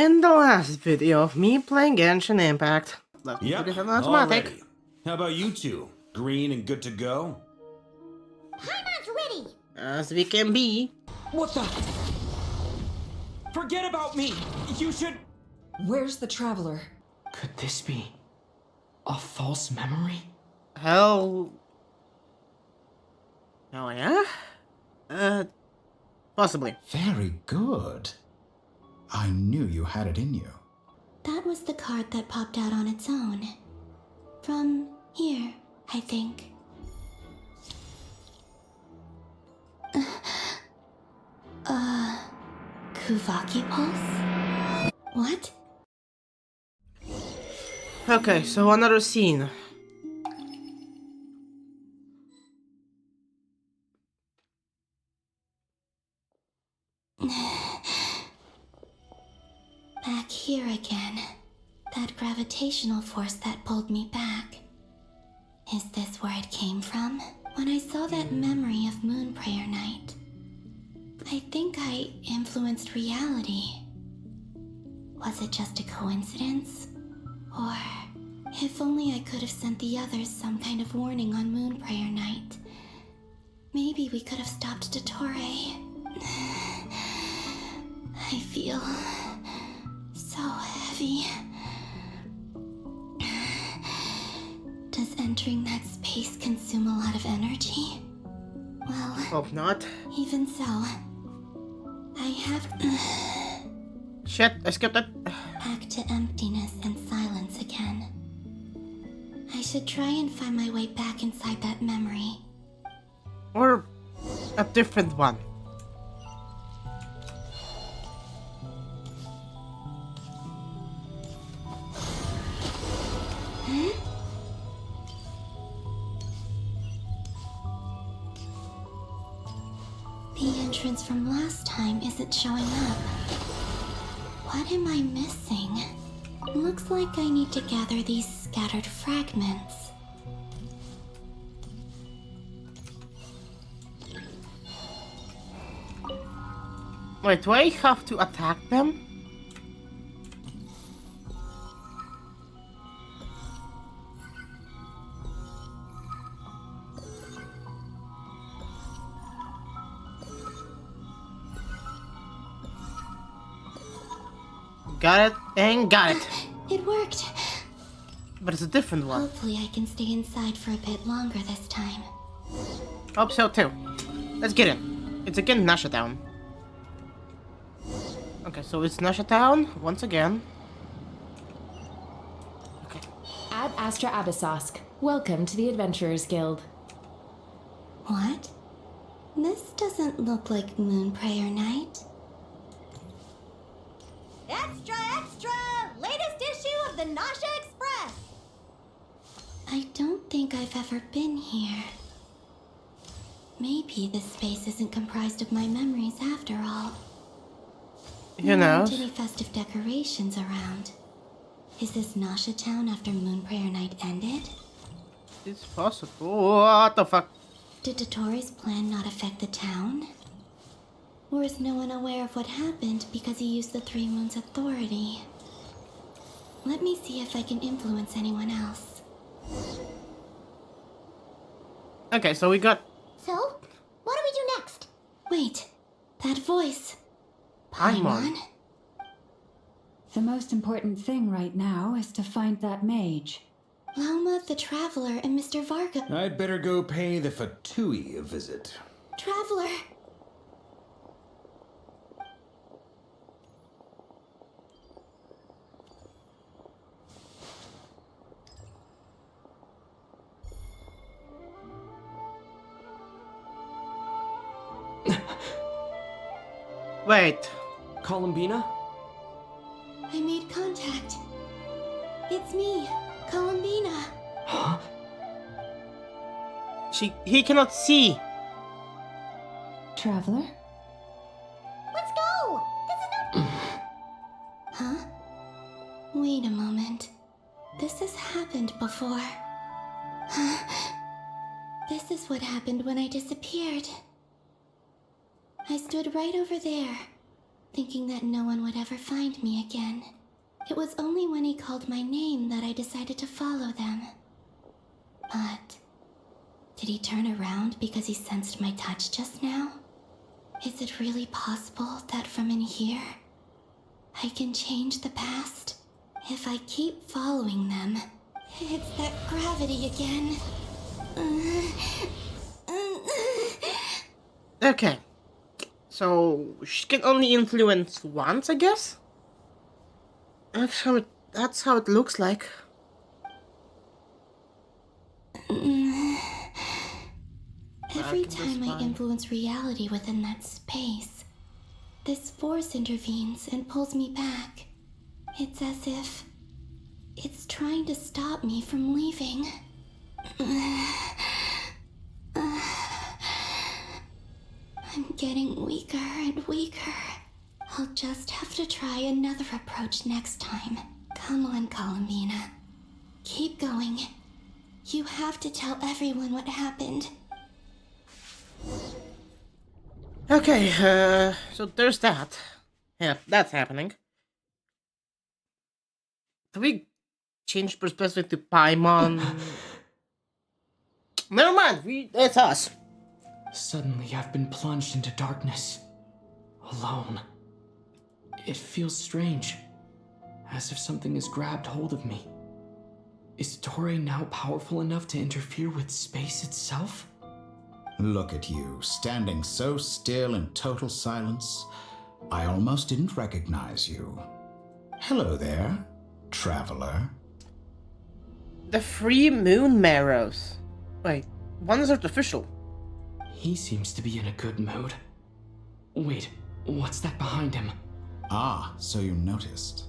In the last video of me playing Genshin Impact, let's Yep, put it on automatic. already. How about you two? Green and good to go? Heimer's ready! As we can be. What the? Forget about me! You should... Where's the traveler? Could this be a false memory? Hell. Oh, yeah? Possibly. Very good. I knew you had it in you. That was the card that popped out on its own. From here, I think. Kuvaki Pulse? What? Okay, so another scene. Back here again. That gravitational force that pulled me back. Is this where it came from? When I saw that memory of Moon Prayer Night, I think I influenced reality. Was it just a coincidence? Or, if only I could have sent the others some kind of warning on Moon Prayer Night, maybe we could have stopped Dottore. I feel so heavy. Does entering that space consume a lot of energy? Well, Hope not. even so, I have Shit, I skipped it. back to emptiness and silence again. I should try and find my way back inside that memory. Or a different one. The entrance from last time isn't showing up. What am I missing? Looks like I need to gather these scattered fragments. Wait, do I have to attack them? Got it and got it. It worked. But it's a different one. Hopefully I can stay inside for a bit longer this time. Hope so too. Let's get in. It's again Nasha Town. Okay, so it's Nasha Town once again. Okay. Ad Astra Abyssosk. Welcome to the Adventurers Guild. What? This doesn't look like Moon Prayer Night. Extra, extra! Latest issue of the Nasha Express! I don't think I've ever been here. Maybe this space isn't comprised of my memories after all. Who There knows? aren't any festive decorations around. Is this Nasha Town after Moon Prayer Night ended? It's possible. What the fuck? Did Dottore's plan not affect the town? Or is no one aware of what happened because he used the Three Moons' authority? Let me see if I can influence anyone else. Okay, so we got So, what do we do next? Wait, that voice. Paimon. The most important thing right now is to find that mage. Lauma the Traveler and Mr. Varga. I'd better go pay the Fatui a visit. Traveler! Wait. Columbina? I made contact. It's me, Columbina. Huh? He cannot see. Traveler? Let's go! This is not... Huh? Wait a moment. This has happened before. This is what happened when I disappeared. I stood right over there, thinking that no one would ever find me again. It was only when he called my name that I decided to follow them. But did he turn around because he sensed my touch just now? Is it really possible that from in here, I can change the past? If I keep following them, it's that gravity again. Okay. So, she can only influence once, I guess? That's how it looks like. Every time I influence reality within that space, this force intervenes and pulls me back. It's as if it's trying to stop me from leaving. I'm getting weaker and weaker. I'll just have to try another approach next time. Come on, Columbina. Keep going. You have to tell everyone what happened. Okay, so there's that. Yeah, that's happening. Do we change perspective to Paimon? Never mind, it's us. Suddenly, I've been plunged into darkness. Alone. It feels strange. As if something has grabbed hold of me. Is Dottore now powerful enough to interfere with space itself? Look at you, standing so still in total silence. I almost didn't recognize you. Hello there, traveler. The 3 moon marrows. Wait, one is artificial. He seems to be in a good mood. Wait, what's that behind him? Ah, so you noticed.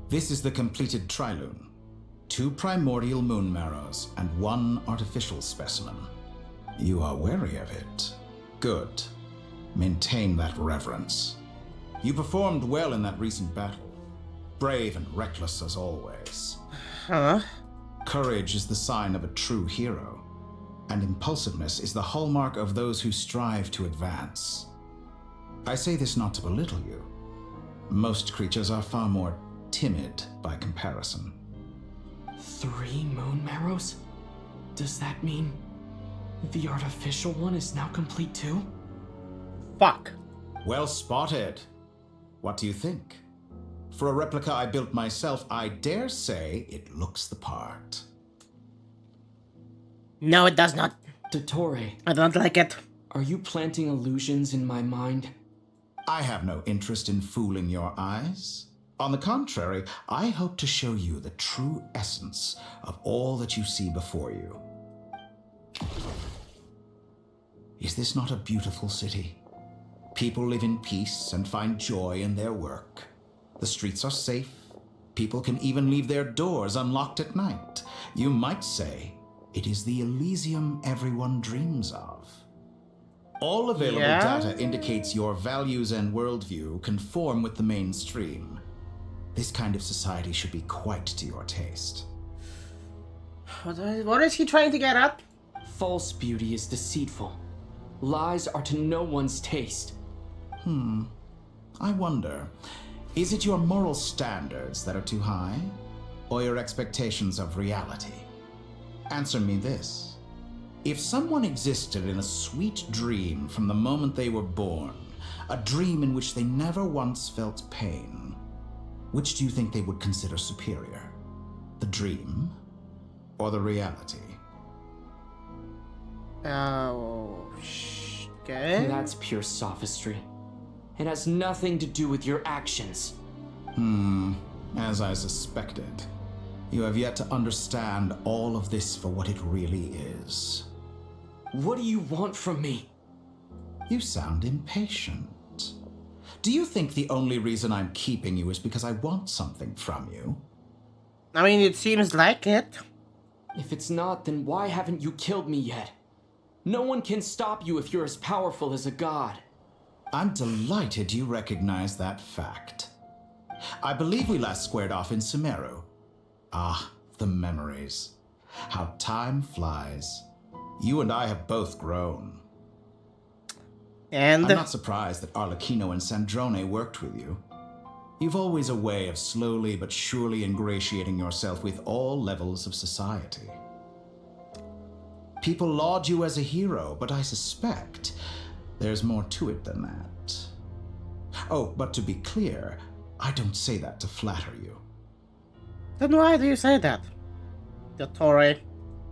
This is the completed trilune. 2 primordial moon marrows and 1 artificial specimen. You are wary of it. Good. Maintain that reverence. You performed well in that recent battle. Brave and reckless as always. Huh? Courage is the sign of a true hero, and impulsiveness is the hallmark of those who strive to advance. I say this not to belittle you. Most creatures are far more timid by comparison. 3 moon marrows? Does that mean the artificial one is now complete too? Fuck. Well spotted. What do you think? For a replica I built myself, I dare say it looks the part. No, it does not. Dottore, I don't like it. are you planting illusions in my mind? I have no interest in fooling your eyes. On the contrary, I hope to show you the true essence of all that you see before you. Is this not a beautiful city? People live in peace and find joy in their work. The streets are safe. People can even leave their doors unlocked at night. You might say it is the Elysium everyone dreams of. All available data indicates your values and worldview conform with the mainstream. This kind of society should be quite to your taste. What is he trying to get at? False beauty is deceitful. Lies are to no one's taste. I wonder, is it your moral standards that are too high, or your expectations of reality? Answer me this. If someone existed in a sweet dream from the moment they were born, a dream in which they never once felt pain, which do you think they would consider superior? The dream or the reality? Okay. That's pure sophistry. It has nothing to do with your actions. As I suspected. You have yet to understand all of this for what it really is. What do you want from me? You sound impatient. Do you think the only reason I'm keeping you is because I want something from you? I mean, it seems like it. If it's not, then why haven't you killed me yet? No one can stop you if you're as powerful as a god. I'm delighted you recognize that fact. I believe we last squared off in Sumeru. Ah, the memories. How time flies. You and I have both grown. And I'm not surprised that Arlecchino and Sandrone worked with you. You've always a way of slowly but surely ingratiating yourself with all levels of society. People laud you as a hero, but I suspect there's more to it than that. Oh, but to be clear, I don't say that to flatter you. then why do you say that, Dottore?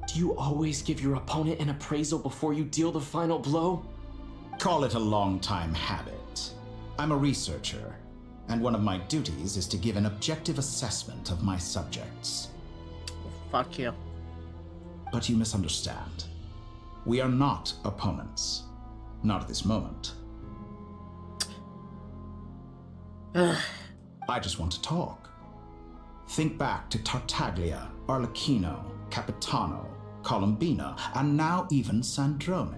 Do you always give your opponent an appraisal before you deal the final blow? Call it a long-time habit. I'm a researcher, and one of my duties is to give an objective assessment of my subjects. Fuck you. But you misunderstand. We are not opponents. Not at this moment. I just want to talk. Think back to Tartaglia, Arlecchino, Capitano, Colombina, and now even Sandrone.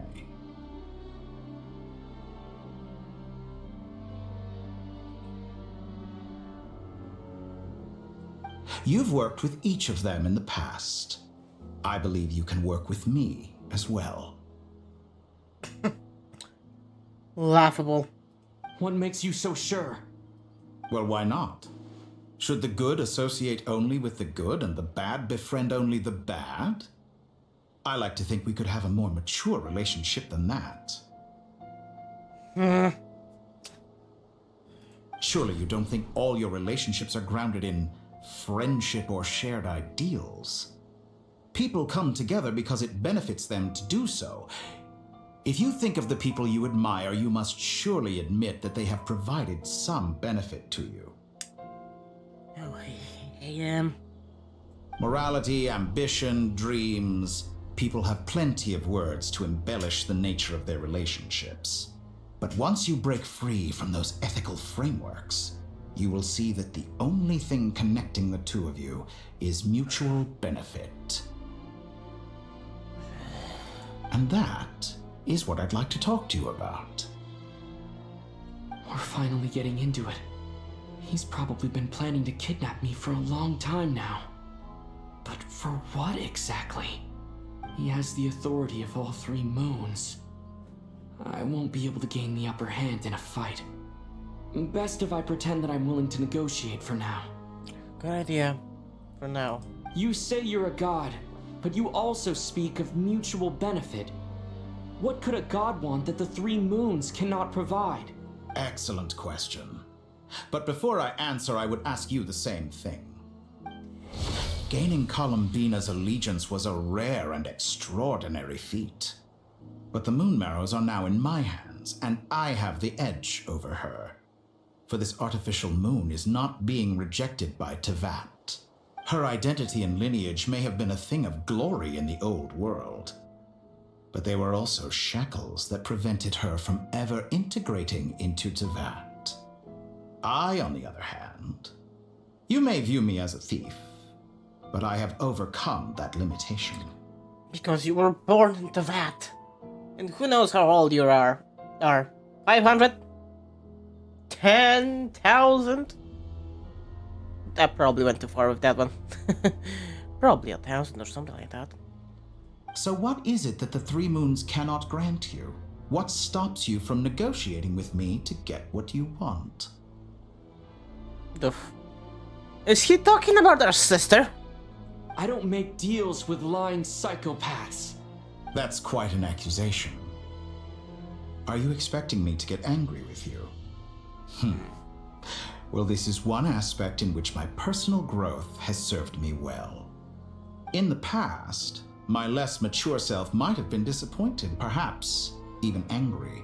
You've worked with each of them in the past. I believe you can work with me as well. Laughable. What makes you so sure? Well, why not? Should the good associate only with the good and the bad befriend only the bad? I like to think we could have a more mature relationship than that. Surely you don't think all your relationships are grounded in friendship or shared ideals. People come together because it benefits them to do so. If you think of the people you admire, you must surely admit that they have provided some benefit to you. Morality, ambition, dreams. People have plenty of words to embellish the nature of their relationships. But once you break free from those ethical frameworks, you will see that the only thing connecting the two of you is mutual benefit. And that is what I'd like to talk to you about. We're finally getting into it. He's probably been planning to kidnap me for a long time now. But for what exactly? He has the authority of all three moons. I won't be able to gain the upper hand in a fight. Best if I pretend that I'm willing to negotiate for now. Good idea. For now. You say you're a god, but you also speak of mutual benefit. What could a god want that the three moons cannot provide? Excellent question. But before I answer, I would ask you the same thing. Gaining Colombina's allegiance was a rare and extraordinary feat. But the Moon Marrows are now in my hands, and I have the edge over her. For this artificial moon is not being rejected by Tevat. Her identity and lineage may have been a thing of glory in the old world, but they were also shackles that prevented her from ever integrating into Tevat. I, on the other hand, you may view me as a thief, but I have overcome that limitation. Because you were born into that. And who knows how old you are? 500? 10,000? I probably went too far with that one. Probably 1,000 or something like that. So what is it that the three moons cannot grant you? What stops you from negotiating with me to get what you want? Is he talking about our sister? I don't make deals with lying psychopaths. That's quite an accusation. Are you expecting me to get angry with you? Well, this is one aspect in which my personal growth has served me well. In the past, my less mature self might have been disappointed, perhaps even angry,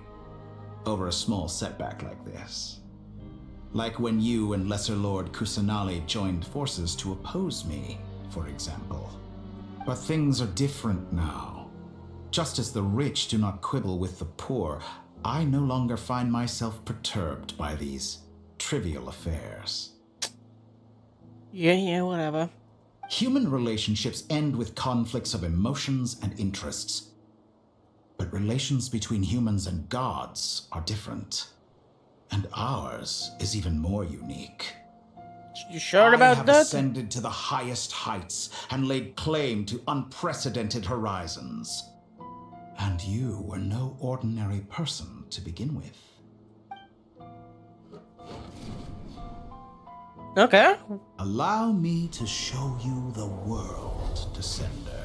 over a small setback like this. Like when you and Lesser Lord Kusanali joined forces to oppose me, for example. But things are different now. Just as the rich do not quibble with the poor, I no longer find myself perturbed by these trivial affairs. Yeah, whatever. Human relationships end with conflicts of emotions and interests. But relations between humans and gods are different. And ours is even more unique. You sure about I have that? ascended to the highest heights and laid claim to unprecedented horizons. And you were no ordinary person to begin with. Okay. Allow me to show you the world, Descender.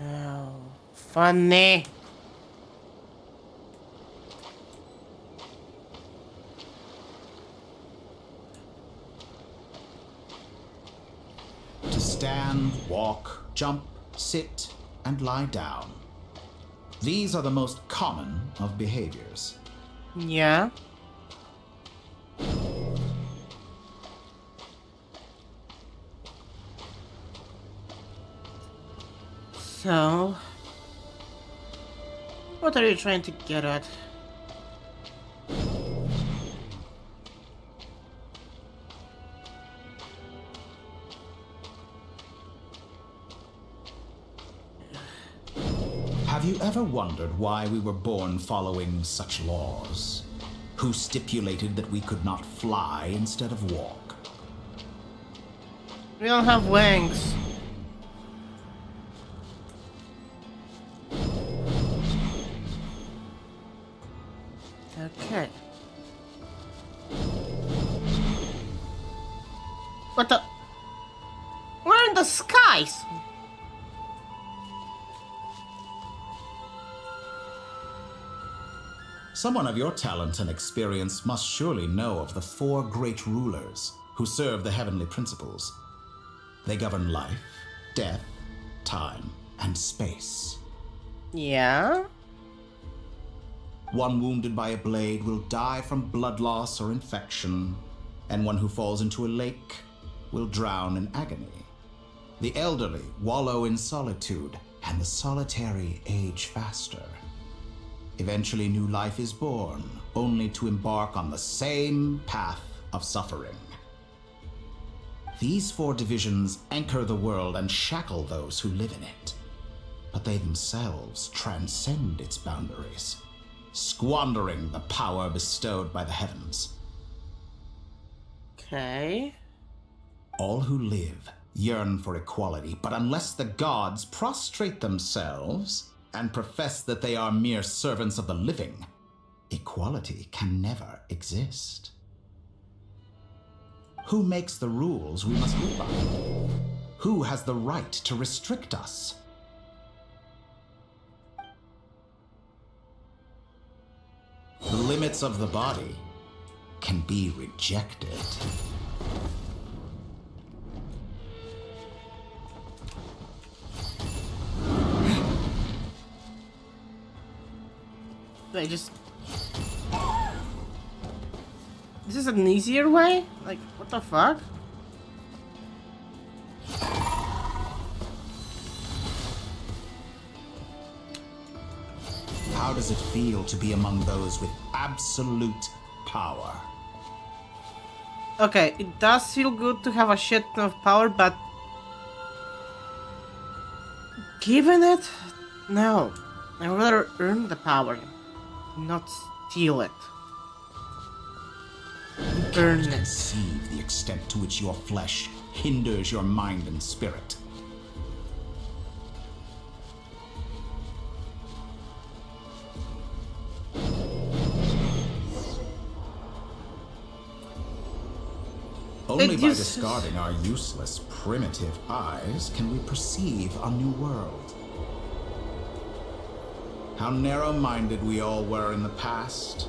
Oh, funny. To stand, walk, jump, sit, and lie down. These are the most common of behaviors. Yeah. So, what are you trying to get at? Have you ever wondered why we were born following such laws? Who stipulated that we could not fly instead of walk? We don't have wings. Okay. What the? We're in the skies! Someone of your talent and experience must surely know of the 4 great rulers who serve the heavenly principles. They govern life, death, time, and space. Yeah? One wounded by a blade will die from blood loss or infection, and one who falls into a lake will drown in agony. The elderly wallow in solitude, and the solitary age faster. Eventually, new life is born, only to embark on the same path of suffering. These 4 divisions anchor the world and shackle those who live in it. But they themselves transcend its boundaries, squandering the power bestowed by the heavens. Okay. All who live yearn for equality, but unless the gods prostrate themselves and profess that they are mere servants of the living, equality can never exist. Who makes the rules we must live by? Who has the right to restrict us? The limits of the body can be rejected. I just... This is an easier way? Like, what the fuck? How does it feel to be among those with absolute power? Okay, it does feel good to have a shit ton of power, but... Given it? No. I'd rather earn the power, not steal it. Earn it. Conceive the extent to which your flesh hinders your mind and spirit. Only by discarding our useless, primitive eyes can we perceive a new world. How narrow-minded we all were in the past.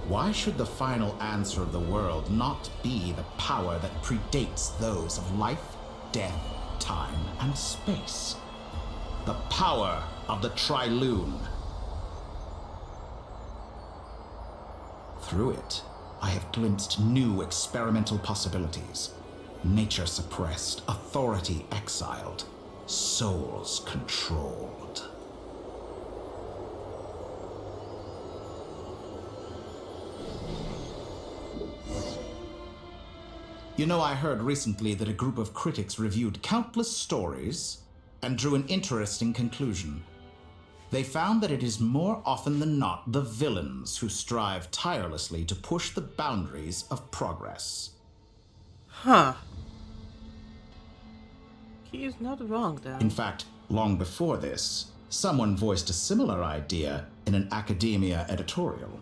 Why should the final answer of the world not be the power that predates those of life, death, time, and space? The power of the Trilune. Through it, I have glimpsed new experimental possibilities. Nature suppressed, authority exiled, souls controlled. You know, I heard recently that a group of critics reviewed countless stories and drew an interesting conclusion. They found that it is more often than not the villains who strive tirelessly to push the boundaries of progress. Huh. He is not wrong, though. In fact, long before this, someone voiced a similar idea in an academia editorial.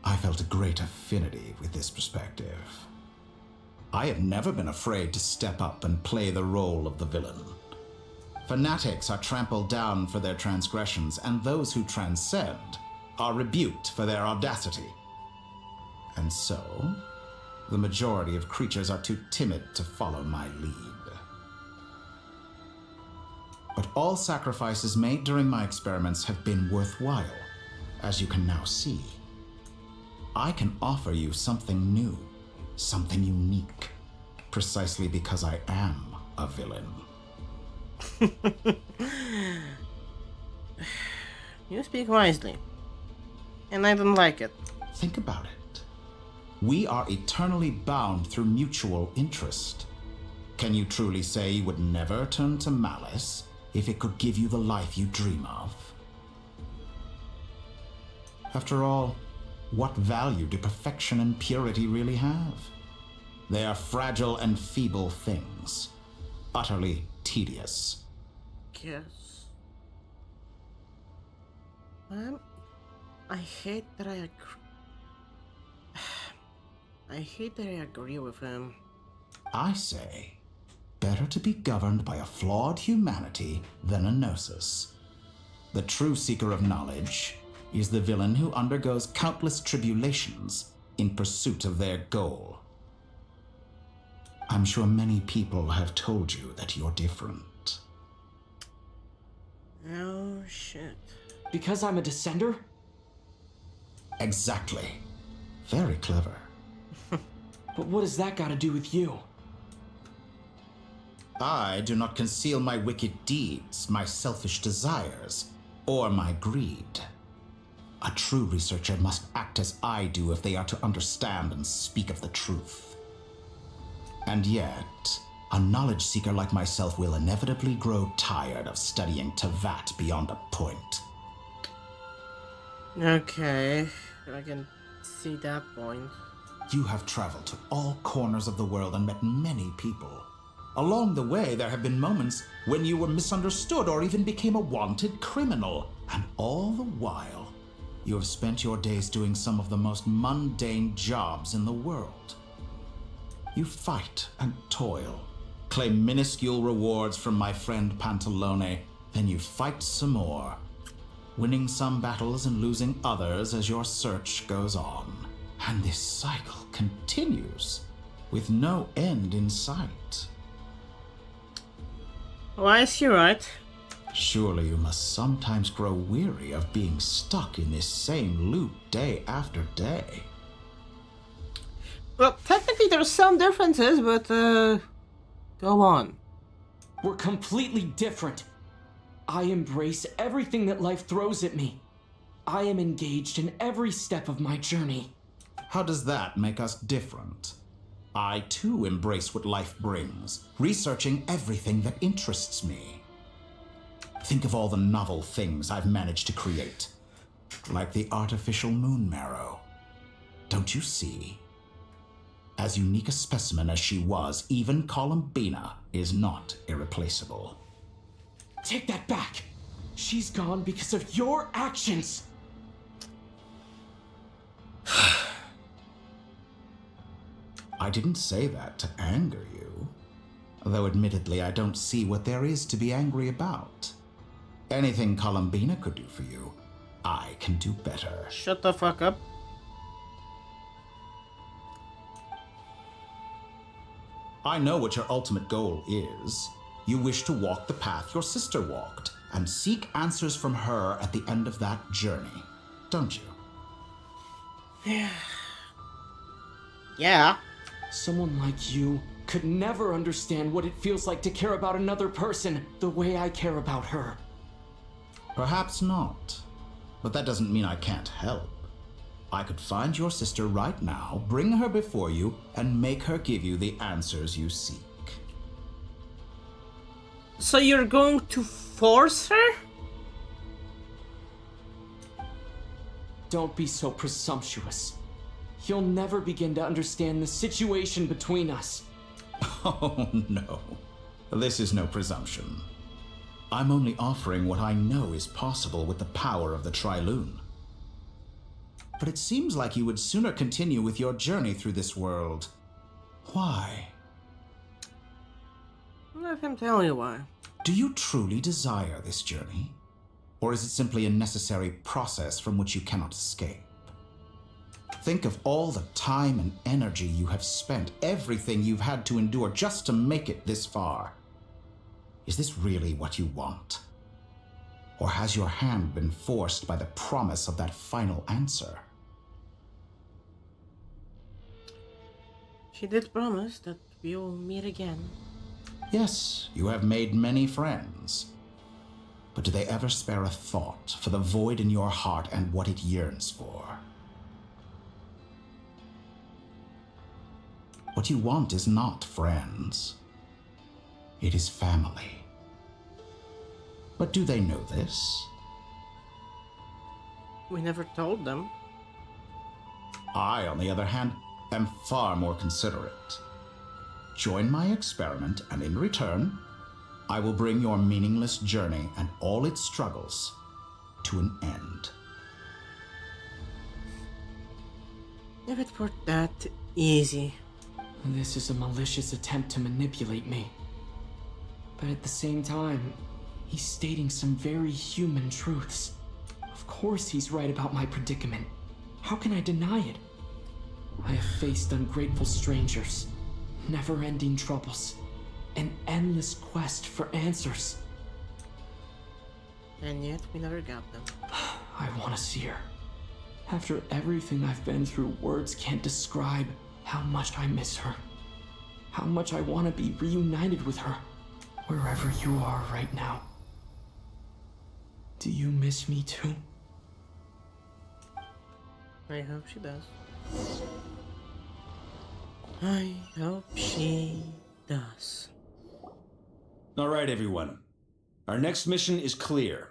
I felt a great affinity with this perspective. I have never been afraid to step up and play the role of the villain. Fanatics are trampled down for their transgressions, and those who transcend are rebuked for their audacity. And so, the majority of creatures are too timid to follow my lead. But all sacrifices made during my experiments have been worthwhile, as you can now see. I can offer you something new, something unique, precisely because I am a villain. You speak wisely. And I don't like it. Think about it. We are eternally bound through mutual interest. Can you truly say you would never turn to malice if it could give you the life you dream of? After all, what value do perfection and purity really have? They are fragile and feeble things, utterly tedious. Yes. I hate that I agree. I hate that I agree with him. I say, better to be governed by a flawed humanity than a gnosis. The true seeker of knowledge is the villain who undergoes countless tribulations in pursuit of their goal. I'm sure many people have told you that you're different. Oh, shit. Because I'm a descender? Exactly. Very clever. But what does that got to do with you? I do not conceal my wicked deeds, my selfish desires, or my greed. A true researcher must act as I do if they are to understand and speak of the truth. And yet, a knowledge seeker like myself will inevitably grow tired of studying Tevat beyond a point. Okay, I can see that point. You have traveled to all corners of the world and met many people. Along the way, there have been moments when you were misunderstood or even became a wanted criminal. And all the while, you have spent your days doing some of the most mundane jobs in the world. You fight and toil, claim minuscule rewards from my friend Pantalone, then you fight some more, winning some battles and losing others as your search goes on. And this cycle continues, with no end in sight. Why is he right? Surely you must sometimes grow weary of being stuck in this same loop day after day. Well, technically there's some differences, but go on. We're completely different. I embrace everything that life throws at me. I am engaged in every step of my journey. How does that make us different? I too embrace what life brings, researching everything that interests me. Think of all the novel things I've managed to create, like the artificial moon marrow. Don't you see? As unique a specimen as she was, even Columbina is not irreplaceable. Take that back. She's gone because of your actions. I didn't say that to anger you, though admittedly I don't see what there is to be angry about. Anything Columbina could do for you, I can do better. Shut the fuck up. I know what your ultimate goal is. You wish to walk the path your sister walked, and seek answers from her at the end of that journey, don't you? Yeah. Someone like you could never understand what it feels like to care about another person the way I care about her. Perhaps not, but that doesn't mean I can't help. I could find your sister right now, bring her before you, and make her give you the answers you seek. So you're going to force her? Don't be so presumptuous. You'll never begin to understand the situation between us. Oh no. This is no presumption. I'm only offering what I know is possible with the power of the Trilune. But it seems like you would sooner continue with your journey through this world. Why? Let him tell you why. Do you truly desire this journey? Or is it simply a necessary process from which you cannot escape? Think of all the time and energy you have spent, everything you've had to endure just to make it this far. Is this really what you want? Or has your hand been forced by the promise of that final answer? She did promise that we'll meet again. Yes, you have made many friends. But do they ever spare a thought for the void in your heart and what it yearns for? What you want is not friends. It is family. But do they know this? We never told them. I, on the other hand, am far more considerate. Join my experiment, and in return, I will bring your meaningless journey and all its struggles to an end. If it were that easy. This is a malicious attempt to manipulate me. But at the same time, he's stating some very human truths. Of course he's right about my predicament. How can I deny it? I have faced ungrateful strangers, never-ending troubles, an endless quest for answers. And yet we never got them. I want to see her. After everything I've been through, words can't describe how much I miss her. How much I want to be reunited with her, wherever you are right now. Do you miss me too? I hope she does. I hope she does. Alright, everyone. Our next mission is clear.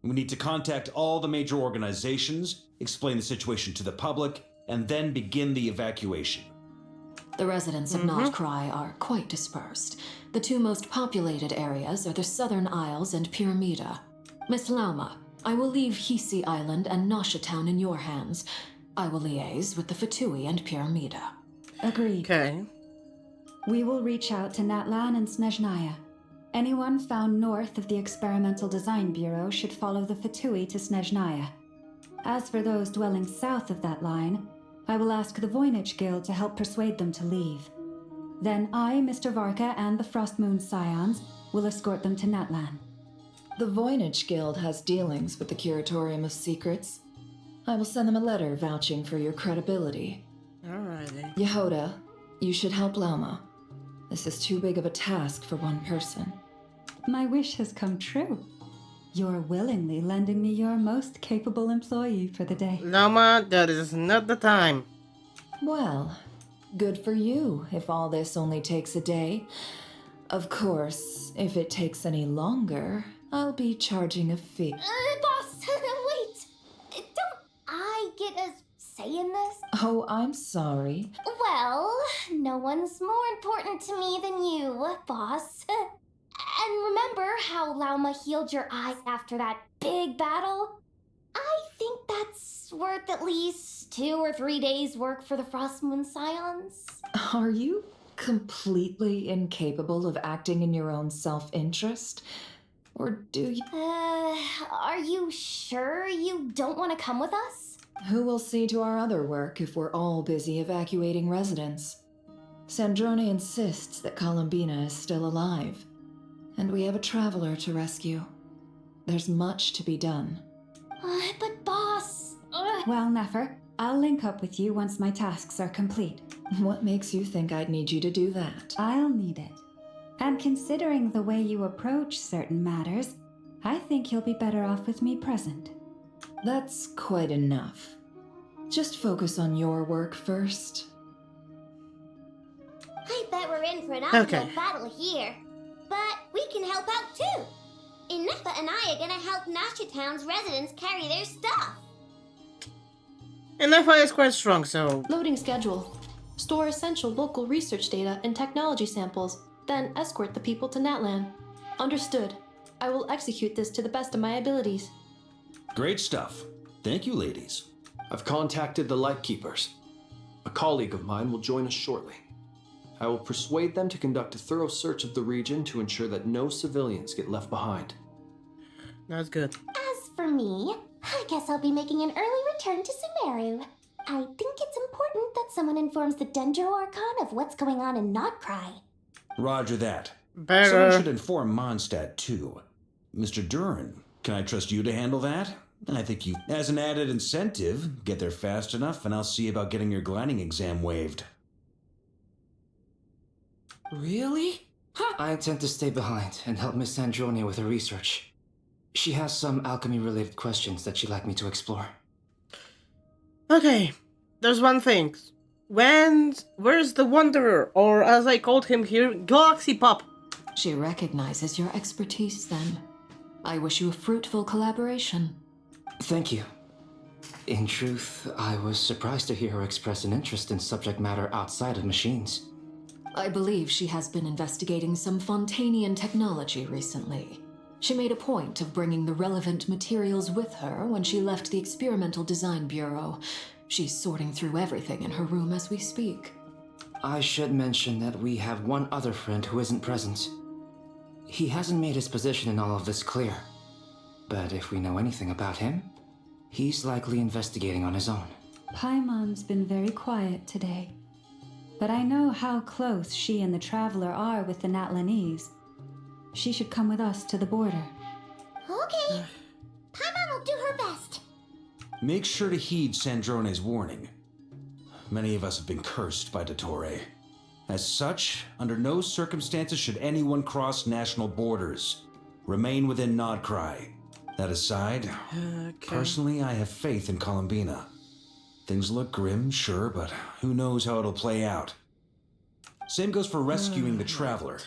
We need to contact all the major organizations, explain the situation to the public, and then begin the evacuation. The residents of Notcry are quite dispersed. The two most populated areas are the Southern Isles and Pyramida. Miss Lauma, I will leave Hisi Island and Nasha Town in your hands. I will liaise with the Fatui and Pyramida. Agreed. Okay. We will reach out to Natlan and Snezhnaya. Anyone found north of the Experimental Design Bureau should follow the Fatui to Snezhnaya. As for those dwelling south of that line, I will ask the Voynich Guild to help persuade them to leave. Then I, Mr. Varka, and the Frostmoon Scions will escort them to Natlan. The Voynich Guild has dealings with the Curatorium of Secrets. I will send them a letter vouching for your credibility. Alrighty. Yehoda, you should help Lauma. This is too big of a task for one person. My wish has come true. You're willingly lending me your most capable employee for the day. Lama, that is not the time. Well, good for you if all this only takes a day. Of course, if it takes any longer, I'll be charging a fee. Boss, wait. Don't I get a say in this? Oh, I'm sorry. Well, no one's more important to me than you, boss. And remember how Lauma healed your eyes after that big battle? I think that's worth at least 2 or 3 days' work for the Frostmoon Scions. Are you completely incapable of acting in your own self-interest? Or do you... Are you sure you don't want to come with us? Who will see to our other work if we're all busy evacuating residents? Sandrone insists that Columbina is still alive, and we have a traveler to rescue. There's much to be done. But boss... Well, Nefer, I'll link up with you once my tasks are complete. What makes you think I'd need you to do that? I'll need it. And considering the way you approach certain matters, I think you'll be better off with me present. That's quite enough. Just focus on your work first. I bet we're in for an Okay. uphill battle here. But we can help out too. Inefa and I are gonna help Nasha Town's residents carry their stuff. And Nephi is quite strong, so... Loading schedule. Store essential local research data and technology samples, then escort the people to Natlan. Understood. I will execute this to the best of my abilities. Great stuff. Thank you, ladies. I've contacted the Lightkeepers. A colleague of mine will join us shortly. I will persuade them to conduct a thorough search of the region to ensure that no civilians get left behind. That's good. As for me, I guess I'll be making an early return to Sumeru. I think it's important that someone informs the Dendro Archon of what's going on in Notcry. Roger that. Better. Someone should inform Mondstadt, too. Mr. Durin, can I trust you to handle that? I think you, as an added incentive, get there fast enough and I'll see about getting your gliding exam waived. Really? I intend to stay behind and help Miss Sandronia with her research. She has some alchemy-related questions that she'd like me to explore. Okay, there's one thing. Where's the Wanderer, or as I called him here, Galaxy Pop? She recognizes your expertise then. I wish you a fruitful collaboration. Thank you. In truth, I was surprised to hear her express an interest in subject matter outside of machines. I believe she has been investigating some Fontanian technology recently. She made a point of bringing the relevant materials with her when she left the Experimental Design Bureau. She's sorting through everything in her room as we speak. I should mention that we have one other friend who isn't present. He hasn't made his position in all of this clear. But if we know anything about him, he's likely investigating on his own. Paimon's been very quiet today. But I know how close she and the Traveler are with the Natlanese. She should come with us to the border. Okay. Paimon will do her best. Make sure to heed Sandrone's warning. Many of us have been cursed by Dottore. As such, under no circumstances should anyone cross national borders. Remain within Nodcry. That aside, personally, I have faith in Columbina. Things look grim, sure, but who knows how it'll play out. Same goes for rescuing the Traveler.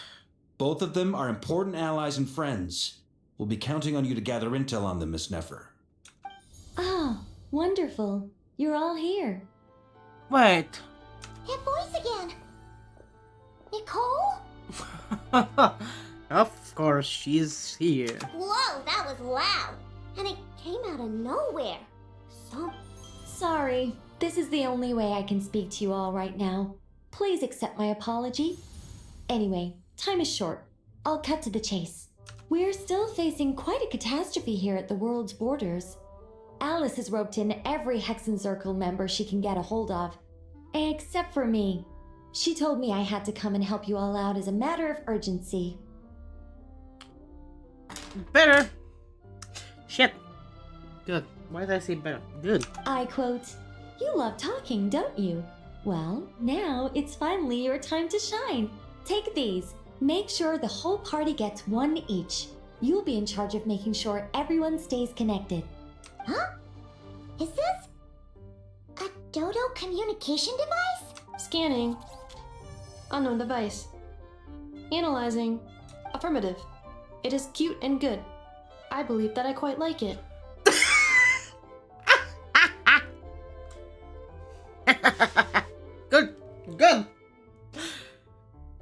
Both of them are important allies and friends. We'll be counting on you to gather intel on them, Miss Nefer. Oh, wonderful. You're all here. Wait. Hit voice again. Nicole? Of course, she's here. Whoa, that was loud. And it came out of nowhere. So... Sorry, this is the only way I can speak to you all right now. Please accept my apology. Anyway, time is short. I'll cut to the chase. We're still facing quite a catastrophe here at the world's borders. Alice has roped in every Hexen Circle member she can get a hold of. Except for me. She told me I had to come and help you all out as a matter of urgency. Better. Shit. Good. Why did I say better? Good. I quote, "You love talking, don't you? Well, now it's finally your time to shine. Take these. Make sure the whole party gets one each. You'll be in charge of making sure everyone stays connected." Huh? Is this... a Dodo communication device? Scanning. Unknown device. Analyzing. Affirmative. It is cute and good. I believe that I quite like it. Good. Good.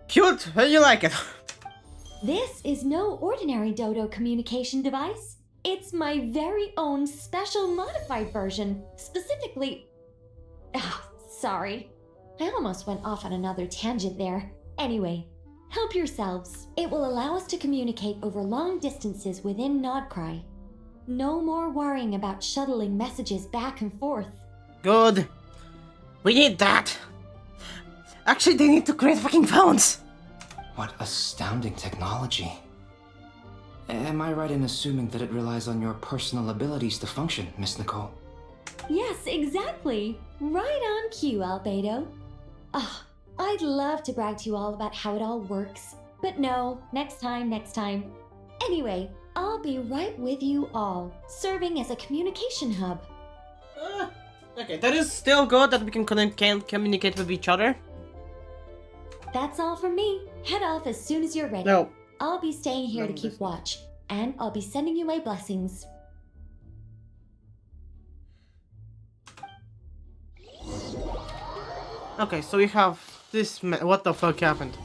Cute. How you like it? This is no ordinary Dodo communication device. It's my very own special modified version. Specifically... sorry. I almost went off on another tangent there. Anyway, help yourselves. It will allow us to communicate over long distances within Nodcry. No more worrying about shuttling messages back and forth. Good. We need that. Actually, they need to create fucking phones. What astounding technology. Am I right in assuming that it relies on your personal abilities to function, Miss Nicole? Yes, exactly. Right on cue, Albedo. I'd love to brag to you all about how it all works. But no, next time. Anyway, I'll be right with you all, serving as a communication hub. Okay, that is still good that we can communicate with each other. That's all from me. Head off as soon as you're ready. No. I'll be staying here to keep watch, and I'll be sending you my blessings. Okay, so we have this. What the fuck happened?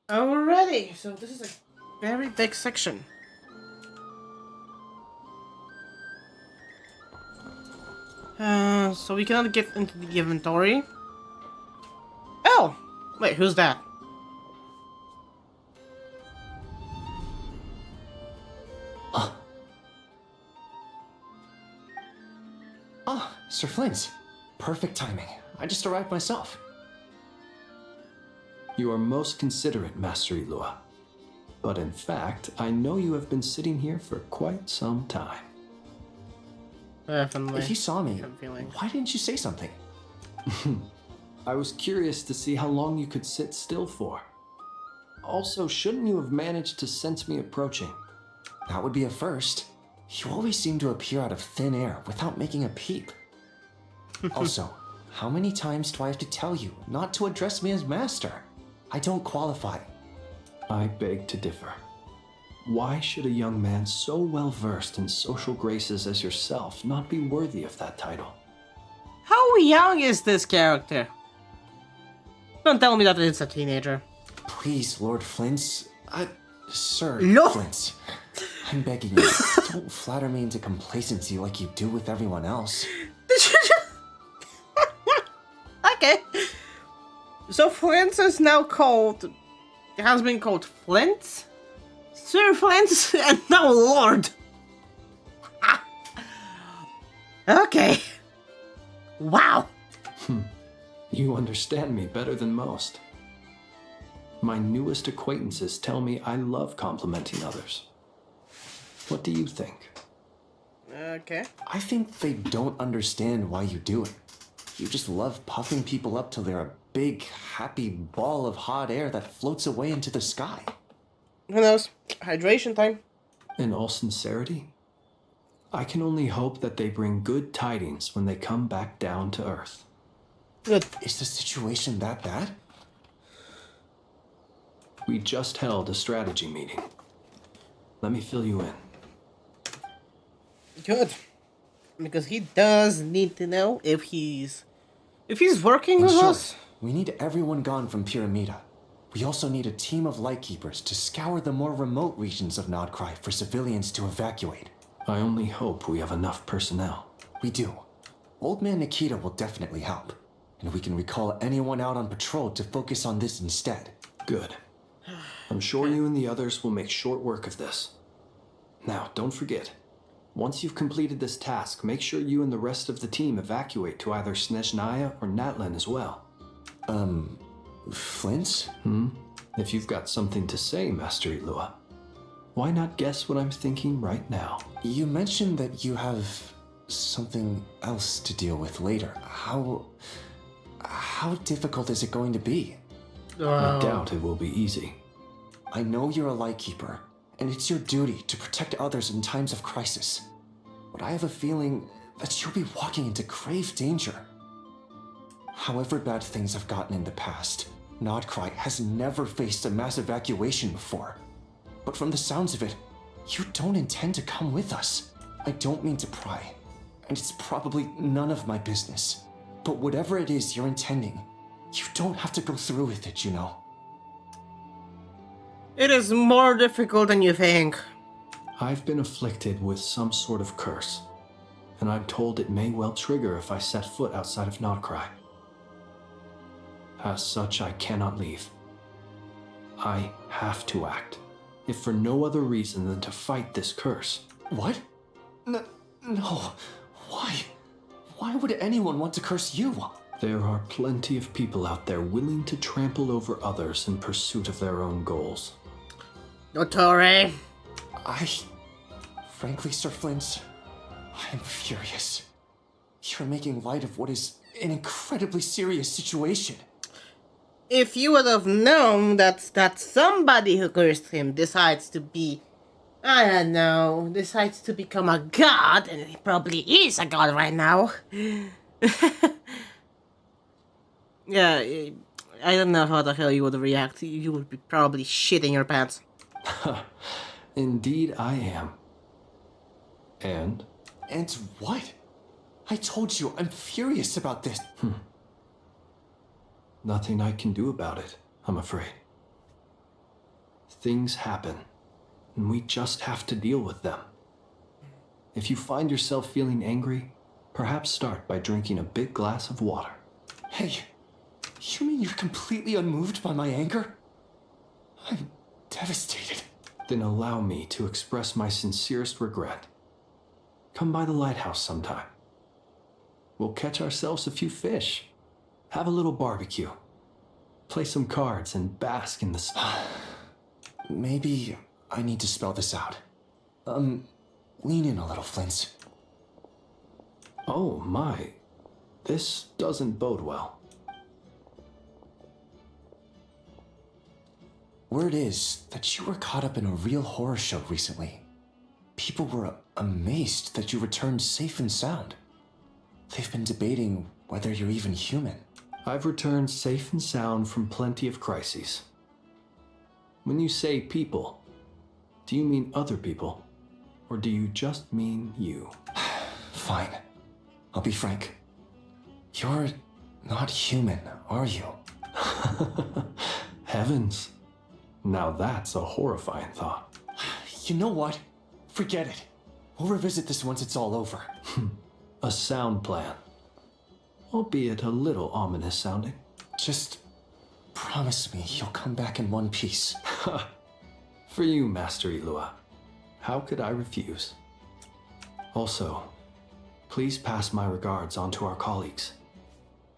Alrighty, so this is a very big section. So we cannot get into the inventory. Oh! Wait, who's that? Ah, Sir Flint. Perfect timing. I just arrived myself. You are most considerate, Master Ilua. But in fact, I know you have been sitting here for quite some time. Definitely. If you saw me, I'm feeling. why didn't you say something? I was curious to see how long you could sit still for. Also, shouldn't you have managed to sense me approaching? That would be a first. You always seem to appear out of thin air without making a peep. Also, how many times do I have to tell you not to address me as master? I don't qualify. I beg to differ. Why should a young man so well versed in social graces as yourself not be worthy of that title? How young is this character? Don't tell me that it's a teenager. Please, Lord Flint. Sir No. Flint. I'm begging you, don't flatter me into complacency like you do with everyone else. Did you just... Okay. So Flint is now called... It has been called Flint? Sir Flint and now Lord. Okay. Wow. You understand me better than most. My newest acquaintances tell me I love complimenting others. What do you think? Okay. I think they don't understand why you do it. You just love puffing people up till they're a big, happy ball of hot air that floats away into the sky. Who knows? Hydration time. In all sincerity, I can only hope that they bring good tidings when they come back down to Earth. Good. Is the situation that bad? We just held a strategy meeting. Let me fill you in. Good. Because he does need to know if he's working In with short, us. we need everyone gone from Pyramida. We also need a team of lightkeepers to scour the more remote regions of Nodcry for civilians to evacuate. I only hope we have enough personnel. We do. Old Man Nikita will definitely help. And we can recall anyone out on patrol to focus on this instead. Good. I'm sure you and the others will make short work of this. Now, don't forget, once you've completed this task, make sure you and the rest of the team evacuate to either Snezhnaya or Natlan as well. Flint? If you've got something to say, Master Ilua, why not guess what I'm thinking right now? You mentioned that you have something else to deal with later. How difficult is it going to be? I doubt it will be easy. I know you're a lightkeeper, and it's your duty to protect others in times of crisis. But I have a feeling that you'll be walking into grave danger. However bad things have gotten in the past, Nodcry has never faced a mass evacuation before. But from the sounds of it, you don't intend to come with us. I don't mean to pry, and it's probably none of my business. But whatever it is you're intending, you don't have to go through with it, you know. It is more difficult than you think. I've been afflicted with some sort of curse, and I'm told it may well trigger if I set foot outside of Nodcry. As such, I cannot leave. I have to act, if for no other reason than to fight this curse. What? No. Why? Why would anyone want to curse you? There are plenty of people out there willing to trample over others in pursuit of their own goals. Dottore. Frankly, Sir Flint, I'm furious. You're making light of what is an incredibly serious situation. If you would have known that somebody who cursed him decides to be, I don't know, decides to become a god, and he probably is a god right now. Yeah, I don't know how the hell you would react. You would be probably shitting your pants. Indeed, I am. And? And what? I told you, I'm furious about this. Nothing I can do about it, I'm afraid. Things happen, and we just have to deal with them. If you find yourself feeling angry, perhaps start by drinking a big glass of water. Hey, you mean you're completely unmoved by my anger? I'm devastated. Then allow me to express my sincerest regret. Come by the lighthouse sometime. We'll catch ourselves a few fish, have a little barbecue, play some cards, and bask in the sun. Maybe I need to spell this out. Lean in a little, Flint. Oh my, this doesn't bode well. Word is that you were caught up in a real horror show recently. People were amazed that you returned safe and sound. They've been debating whether you're even human. I've returned safe and sound from plenty of crises. When you say people, do you mean other people? Or do you just mean you? Fine. I'll be frank. You're not human, are you? Heavens. Now that's a horrifying thought. You know what? Forget it. We'll revisit this once it's all over. A sound plan. Albeit a little ominous sounding. Just promise me you'll come back in one piece. For you, Master Ilua. How could I refuse? Also, please pass my regards on to our colleagues.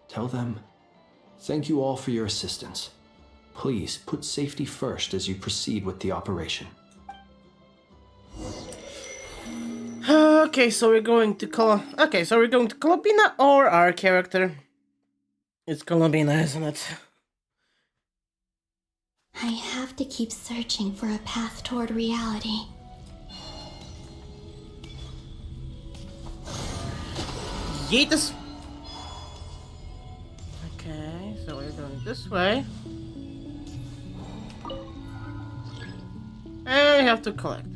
Tell them, thank you all for your assistance. Please put safety first as you proceed with the operation. Okay, so we're going to Colombina or our character. It's Colombina, isn't it? I have to keep searching for a path toward reality. Yeetus! Okay, so we're going this way. And we have to collect.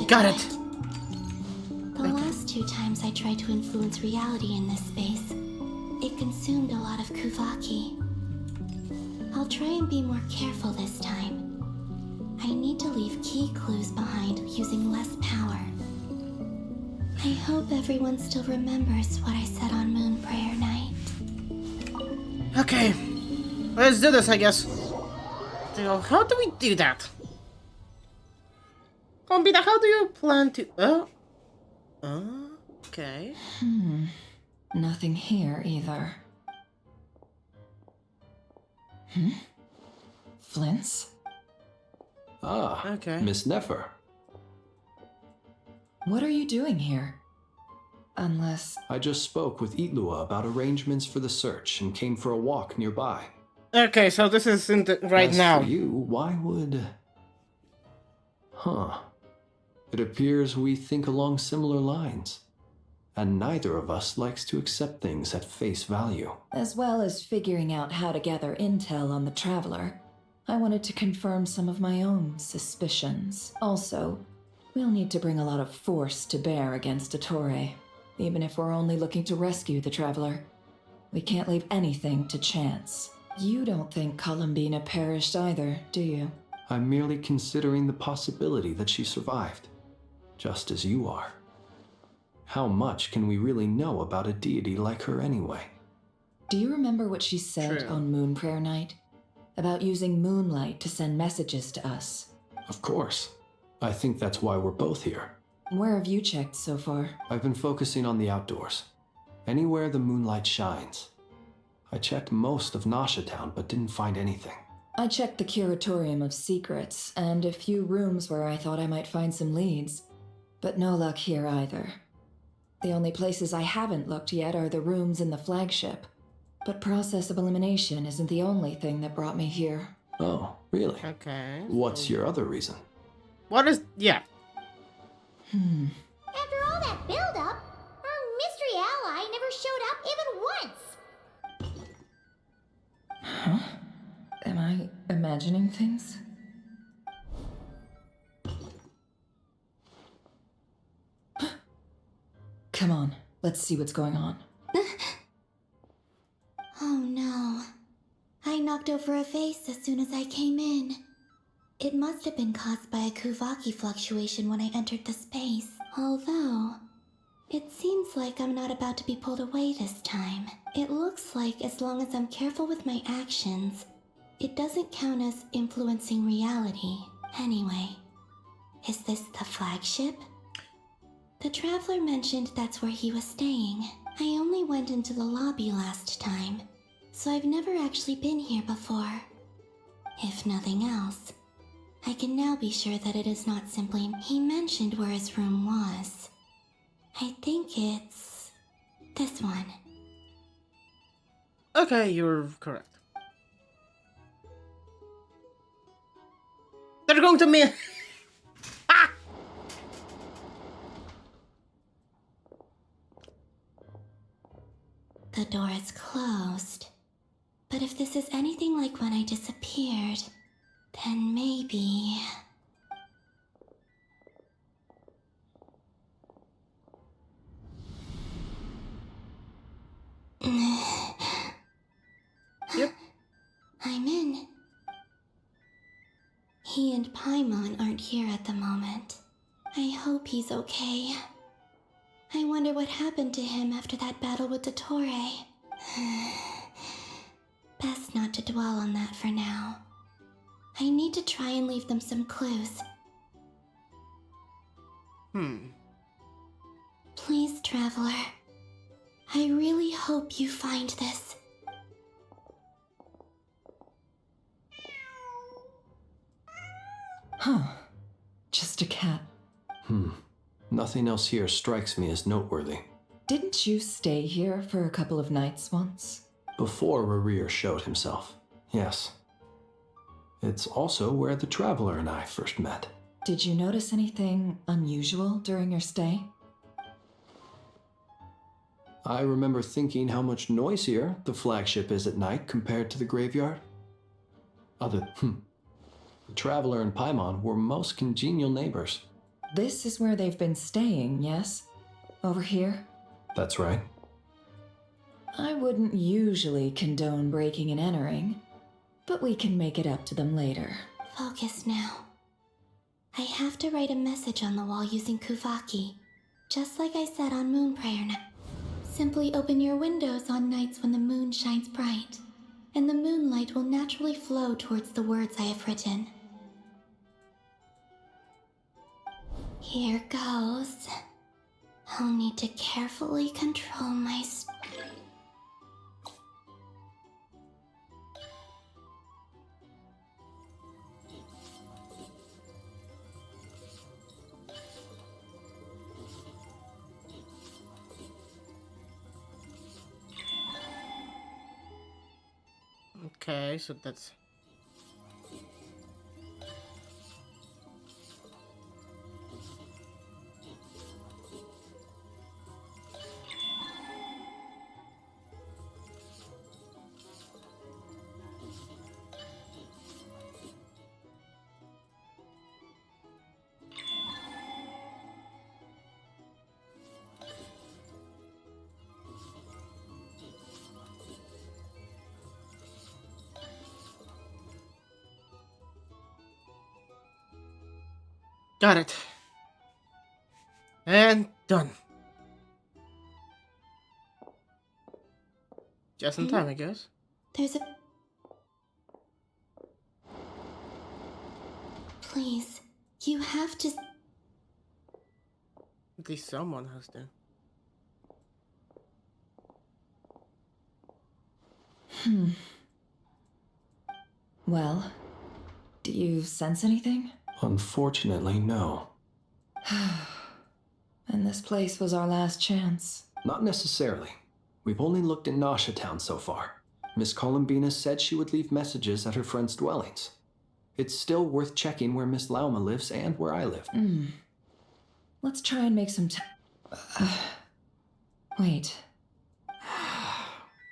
Got it! The last 2 times I tried to influence reality in this space, it consumed a lot of Kuvaki. I'll try and be more careful this time. I need to leave key clues behind using less power. I hope everyone still remembers what I said on Moon Prayer Night. Okay, let's do this, I guess. So, how do we do that? Colombina, how do you plan to... okay. Nothing here either. Flints? Ah, Okay. Miss Nefer. What are you doing here? Unless... I just spoke with Ilua about arrangements for the search and came for a walk nearby. Okay, so this is in the, right As now. for you, why would... Huh. It appears we think along similar lines. And neither of us likes to accept things at face value. As well as figuring out how to gather intel on the Traveler, I wanted to confirm some of my own suspicions. Also, we'll need to bring a lot of force to bear against Dottore, even if we're only looking to rescue the Traveler. We can't leave anything to chance. You don't think Colombina perished either, do you? I'm merely considering the possibility that she survived, just as you are. How much can we really know about a deity like her anyway? Do you remember what she said True. on Moon Prayer Night? About using moonlight to send messages to us. Of course. I think that's why we're both here. Where have you checked so far? I've been focusing on the outdoors. Anywhere the moonlight shines. I checked most of Nasha Town, but didn't find anything. I checked the Curatorium of Secrets and a few rooms where I thought I might find some leads. But no luck here either. The only places I haven't looked yet are the rooms in the flagship. But process of elimination isn't the only thing that brought me here. Oh, really? Okay. What's your other reason? What is... yeah. After all that build-up, our mystery ally never showed up even once. Huh? Am I imagining things? Come on, let's see what's going on. Oh no. I knocked over a vase as soon as I came in. It must have been caused by a Kuvaki fluctuation when I entered the space. Although, it seems like I'm not about to be pulled away this time. It looks like as long as I'm careful with my actions, it doesn't count as influencing reality. Anyway, is this the flagship? The traveler mentioned that's where he was staying. I only went into the lobby last time, so I've never actually been here before. If nothing else, I can now be sure that it is not simply... He mentioned where his room was. I think it's... this one. Okay, you're correct. They're going to me. Ah! The door is closed. But if this is anything like when I disappeared, then maybe... Yep. I'm in. He and Paimon aren't here at the moment. I hope he's okay. I wonder what happened to him after that battle with Dottore. Best not to dwell on that for now. I need to try and leave them some clues. Please, Traveler. I really hope you find this. Huh. Just a cat. Nothing else here strikes me as noteworthy. Didn't you stay here for a couple of nights once? Before Rerir showed himself, yes. It's also where the Traveler and I first met. Did you notice anything unusual during your stay? I remember thinking how much noisier the flagship is at night compared to the graveyard. The Traveler and Paimon were most congenial neighbors. This is where they've been staying, yes? Over here? That's right. I wouldn't usually condone breaking and entering, but we can make it up to them later. Focus now. I have to write a message on the wall using Kuvaki, just like I said on Moon Prayer Night. Simply open your windows on nights when the moon shines bright, and the moonlight will naturally flow towards the words I have written. Here goes. I'll need to carefully control my Okay, so that's... Got it. And done. Just in time, I guess. There's a... Please, you have to... At least someone has to. Well, do you sense anything? Unfortunately, no. And this place was our last chance. Not necessarily. We've only looked in Nasha Town so far. Miss Columbina said she would leave messages at her friends' dwellings. It's still worth checking where Miss Lauma lives and where I live. Let's try and make some Wait.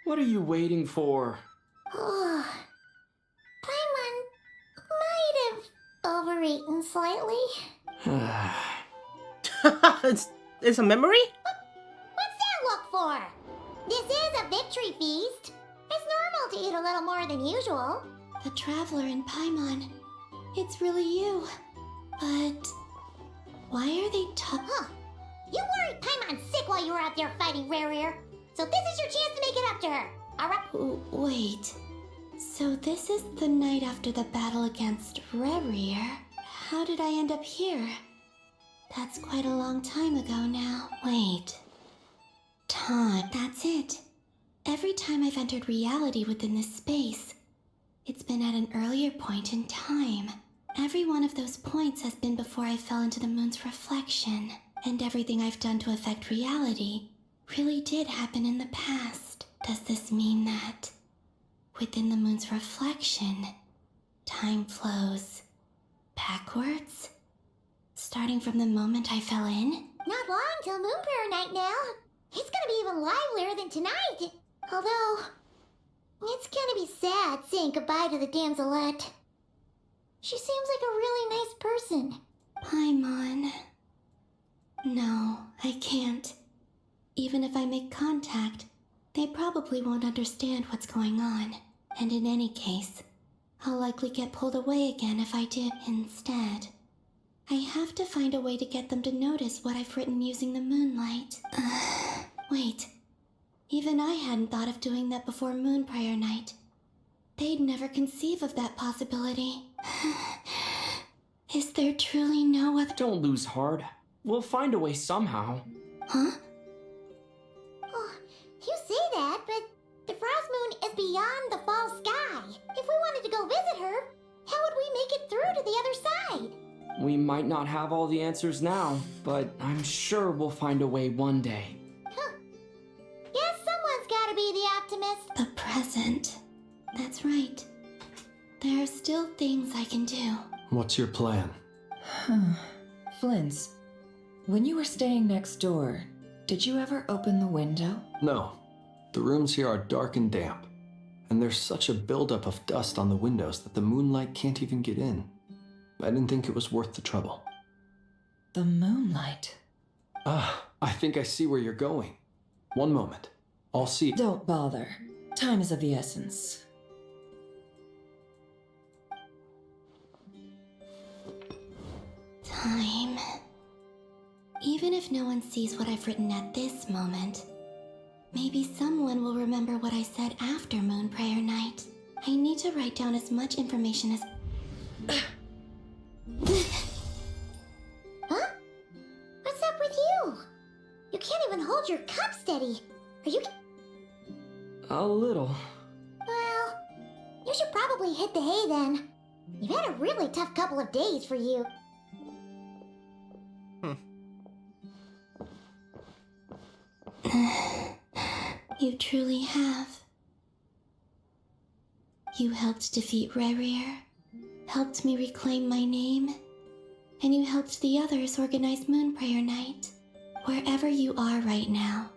What are you waiting for? Oh, Paimon might have overeaten slightly. It's a memory? teased. It's normal to eat a little more than usual. The Traveler in Paimon. It's really you. But why are they Huh. You worried Paimon sick while you were out there fighting Rare. So this is your chance to make it up to her. Alright? Wait. So this is the night after the battle against Rare. How did I end up here? That's quite a long time ago now. Wait. Time. That's it. Every time I've entered reality within this space, it's been at an earlier point in time. Every one of those points has been before I fell into the moon's reflection, and everything I've done to affect reality really did happen in the past. Does this mean that within the moon's reflection, time flows backwards? Starting from the moment I fell in? Not long till Moon Prayer Night now. It's gonna be even livelier than tonight. Although, it's gonna be sad saying goodbye to the damselette. She seems like a really nice person. Paimon. No, I can't. Even if I make contact, they probably won't understand what's going on. And in any case, I'll likely get pulled away again if I do. Instead, I have to find a way to get them to notice what I've written using the moonlight. Wait. Even I hadn't thought of doing that before Moon Prayer Night. They'd never conceive of that possibility. Is there truly no other— Don't lose heart. We'll find a way somehow. Huh? Oh, you say that, but the Frost Moon is beyond the fall sky. If we wanted to go visit her, how would we make it through to the other side? We might not have all the answers now, but I'm sure we'll find a way one day. Huh. Guess someone's gotta be the optimist. The present. That's right. There are still things I can do. What's your plan? Flint's, when you were staying next door, did you ever open the window? No. The rooms here are dark and damp, and there's such a buildup of dust on the windows that the moonlight can't even get in. I didn't think it was worth the trouble. The moonlight. I think I see where you're going. One moment. I'll see. Don't bother. Time is of the essence. Time. Even if no one sees what I've written at this moment, maybe someone will remember what I said after Moon Prayer Night. I need to write down as much information as— Huh? What's up with you? You can't even hold your cup steady. Are you— A little. Well, you should probably hit the hay then. You've had a really tough couple of days for you. You truly have. You helped defeat Rare, helped me reclaim my name, and you helped the others organize Moon Prayer Night. Wherever you are right now,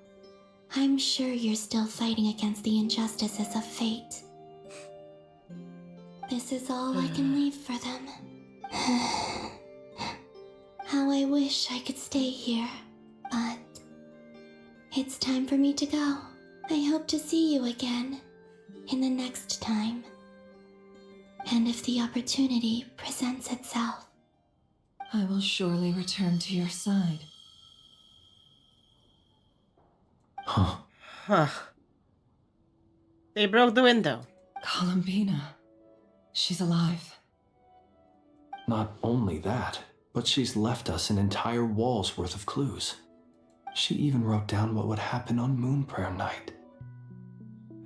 I'm sure you're still fighting against the injustices of fate. This is all I can leave for them. How I wish I could stay here, but it's time for me to go. I hope to see you again in the next time. And if the opportunity presents itself. I will surely return to your side. Huh. They broke the window. Columbina. She's alive. Not only that, but she's left us an entire wall's worth of clues. She even wrote down what would happen on Moon Prayer Night.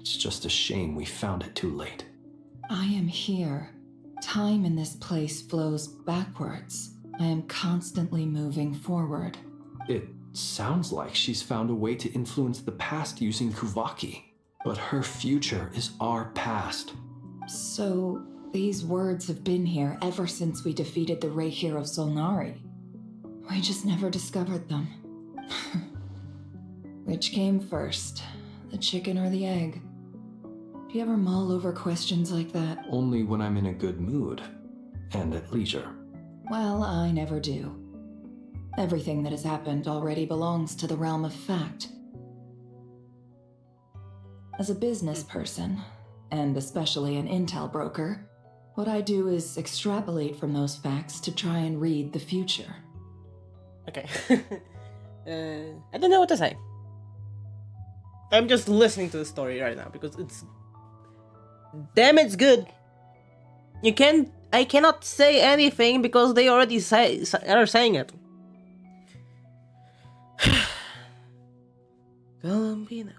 It's just a shame we found it too late. I am here. Time in this place flows backwards. I am constantly moving forward. It sounds like she's found a way to influence the past using Kuvaki. But her future is our past. So, these words have been here ever since we defeated the Reikir of Solnari. We just never discovered them. Which came first, the chicken or the egg? Do you ever mull over questions like that? Only when I'm in a good mood and at leisure. Well, I never do. Everything that has happened already belongs to the realm of fact. As a business person, and especially an intel broker, what I do is extrapolate from those facts to try and read the future. Okay. I don't know what to say. I'm just listening to the story right now because it's... Damn, it's good. I cannot say anything because they already are saying it. Columbina.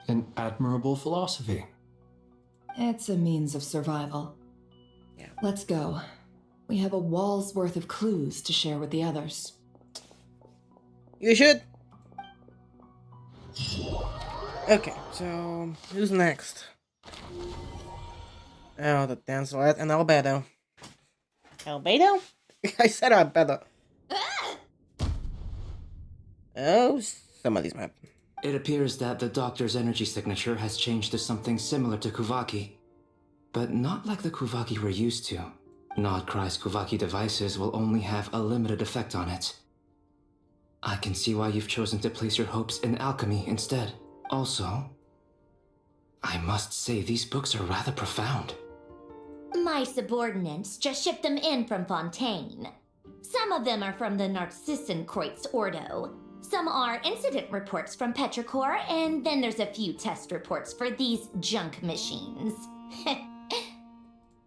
An admirable philosophy. It's a means of survival. Yeah. Let's go. We have a wall's worth of clues to share with the others. You should. Okay, so who's next? Oh, the Dancelette and Albedo. Albedo? I said Albedo. Oh, somebody's mad. It appears that the doctor's energy signature has changed to something similar to Kuvaki. But not like the Kuvaki we're used to. Nodcry's Kuvaki devices will only have a limited effect on it. I can see why you've chosen to place your hopes in alchemy instead. Also, I must say these books are rather profound. My subordinates just shipped them in from Fontaine. Some of them are from the Narcissenkreuz Ordo. Some are incident reports from Petrichor, and then there's a few test reports for these junk machines.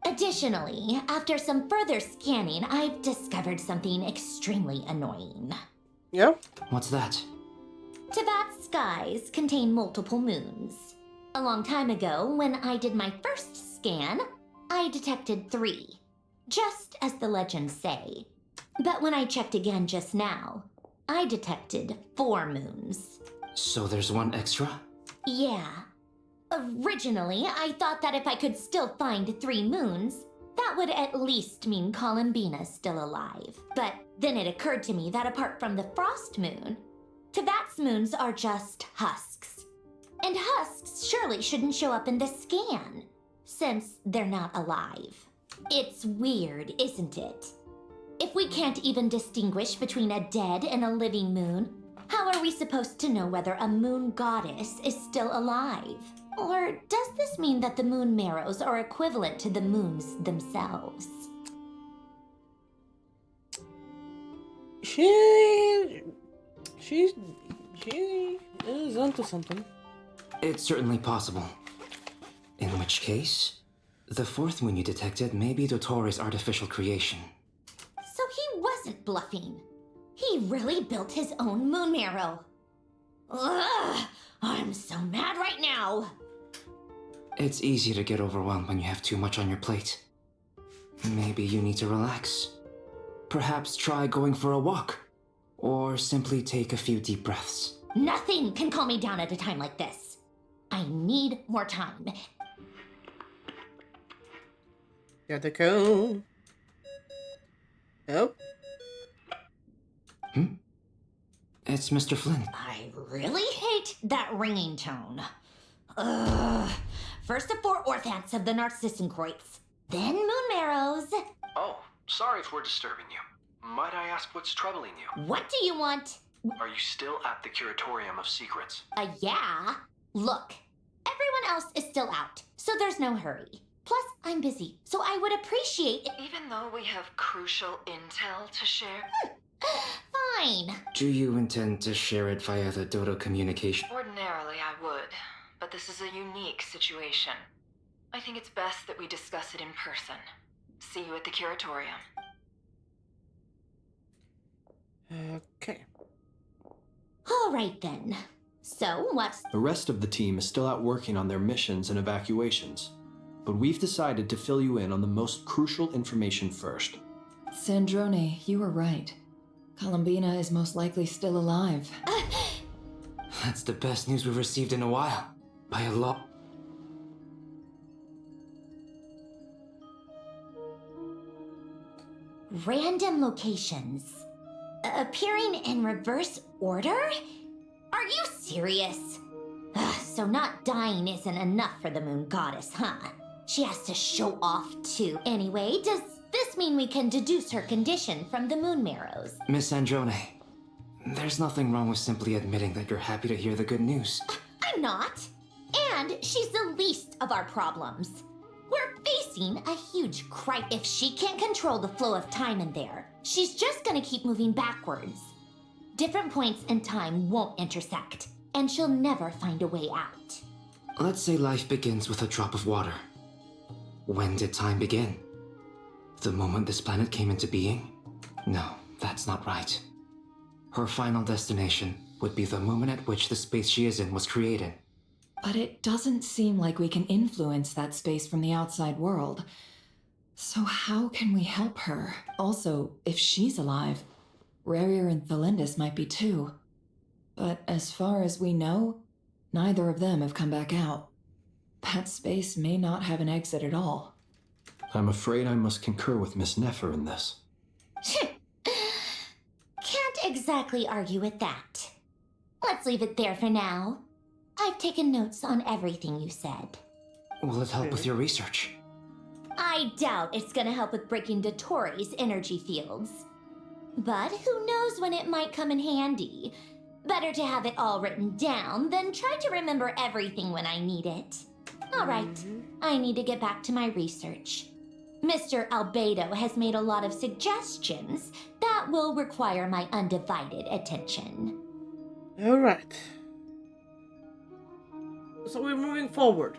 Additionally, after some further scanning, I've discovered something extremely annoying. Yeah? What's that? Teyvat's skies contain multiple moons. A long time ago, when I did my first scan, I detected 3, just as the legends say. But when I checked again just now, I detected 4 moons. So there's one extra? Yeah. Originally, I thought that if I could still find 3 moons, that would at least mean Columbina's still alive. But then it occurred to me that apart from the frost moon, Teyvat's moons are just husks. And husks surely shouldn't show up in the scan, since they're not alive. It's weird, isn't it? If we can't even distinguish between a dead and a living moon, how are we supposed to know whether a moon goddess is still alive? Or does this mean that the moon marrows are equivalent to the moons themselves? She is onto something. It's certainly possible. In which case, the 4th moon you detected may be Dottore's artificial creation. So he wasn't bluffing. He really built his own moon marrow. Ugh, I'm so mad right now. It's easy to get overwhelmed when you have too much on your plate. Maybe you need to relax. Perhaps try going for a walk. Or simply take a few deep breaths. Nothing can calm me down at a time like this. I need more time. Gotta go. Oh? It's Mr. Flynn. I really hate that ringing tone. Ugh. First the 4 orthants of the Narcissenkreuz, then moon marrows. Oh, sorry if we're disturbing you. Might I ask what's troubling you? What do you want? Are you still at the Curatorium of Secrets? Yeah. Look, everyone else is still out, so there's no hurry. Plus, I'm busy, so I would appreciate it. Even though we have crucial intel to share? Fine. Do you intend to share it via the Dodo communication? Ordinarily, I would, but this is a unique situation. I think it's best that we discuss it in person. See you at the Curatorium. Okay. All right then. So, what's... The rest of the team is still out working on their missions and evacuations, but we've decided to fill you in on the most crucial information first. Sandrone, you were right. Columbina is most likely still alive. That's the best news we've received in a while. By a lot. Random locations. Appearing in reverse order? Are you serious? So not dying isn't enough for the moon goddess, huh? She has to show off too. Anyway, does this mean we can deduce her condition from the moon marrows? Miss Androne, there's nothing wrong with simply admitting that you're happy to hear the good news. I'm not. And she's the least of our problems. We're facing a huge crisis. If she can't control the flow of time in there, she's just gonna keep moving backwards. Different points in time won't intersect, and she'll never find a way out. Let's say life begins with a drop of water. When did time begin? The moment this planet came into being? No, that's not right. Her final destination would be the moment at which the space she is in was created. But it doesn't seem like we can influence that space from the outside world. So how can we help her? Also, if she's alive, Rarier and Thalindus might be too. But as far as we know, neither of them have come back out. That space may not have an exit at all. I'm afraid I must concur with Miss Nefer in this. Can't exactly argue with that. Let's leave it there for now. I've taken notes on everything you said. Will it help with your research? I doubt it's gonna help with breaking Dottore's energy fields. But who knows when it might come in handy. Better to have it all written down than try to remember everything when I need it. Alright, I need to get back to my research. Mr. Albedo has made a lot of suggestions that will require my undivided attention. Alright. So we're moving forward.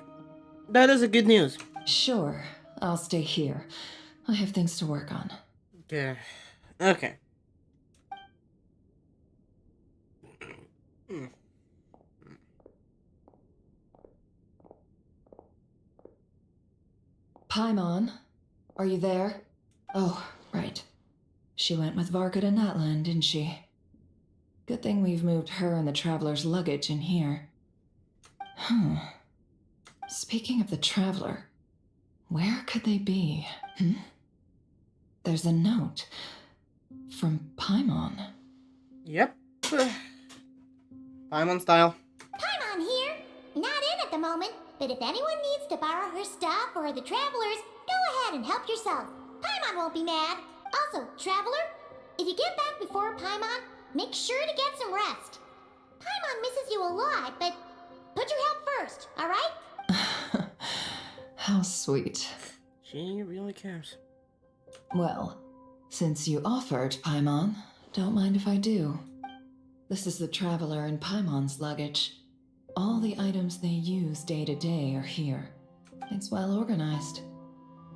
That is a good news. Sure, I'll stay here. I have things to work on. Yeah. Okay. Paimon, are you there? Oh, right. She went with Varka to Natlan, didn't she? Good thing we've moved her and the Traveler's luggage in here. Speaking of the Traveler, where could they be? There's a note from Paimon. Yep. Paimon style. Paimon here. Not in at the moment, but if anyone needs to borrow her stuff or the Travelers, go ahead and help yourself. Paimon won't be mad. Also, Traveler, if you get back before Paimon, make sure to get some rest. Paimon misses you a lot, but put your health first, alright? How sweet. She really cares. Well, since you offered, Paimon, don't mind if I do. This is the Traveler and Paimon's luggage. All the items they use day to day are here. It's well organized.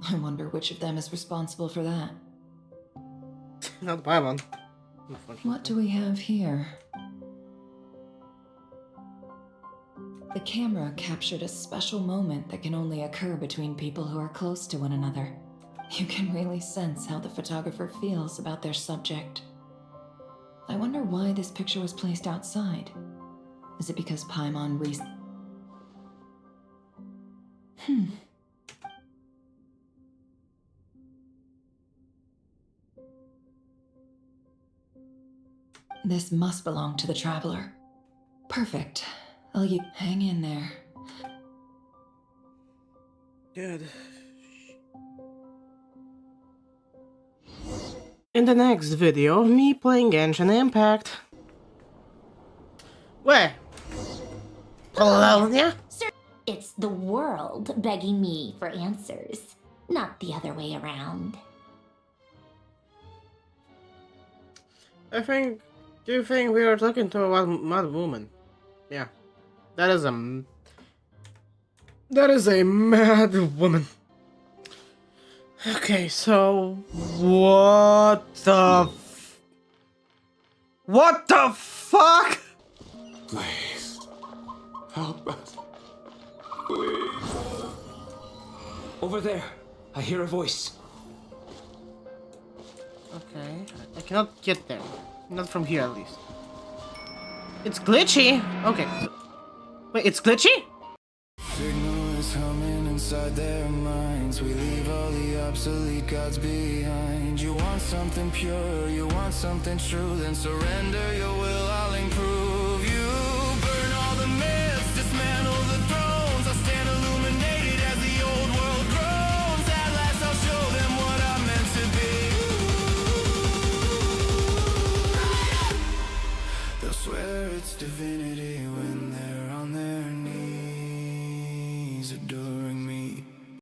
I wonder which of them is responsible for that. Not Paimon. What do we have here? The camera captured a special moment that can only occur between people who are close to one another. You can really sense how the photographer feels about their subject. I wonder why this picture was placed outside. Is it because Paimon This must belong to the Traveler. Perfect. Hang in there. Good. In the next video, me playing Genshin Impact. Where? Hello, yeah? Sir, it's the world begging me for answers, not the other way around. Do you think we are talking to a mad woman? Yeah. That is a mad woman. Okay, so what the fuck? Please, help us. Please. Over there, I hear a voice. Okay, I cannot get there. Not from here, at least. It's glitchy. Okay. Wait, it's glitchy? Signal is humming inside their minds. We leave all the obsolete gods behind. You want something pure, you want something true, then surrender your will.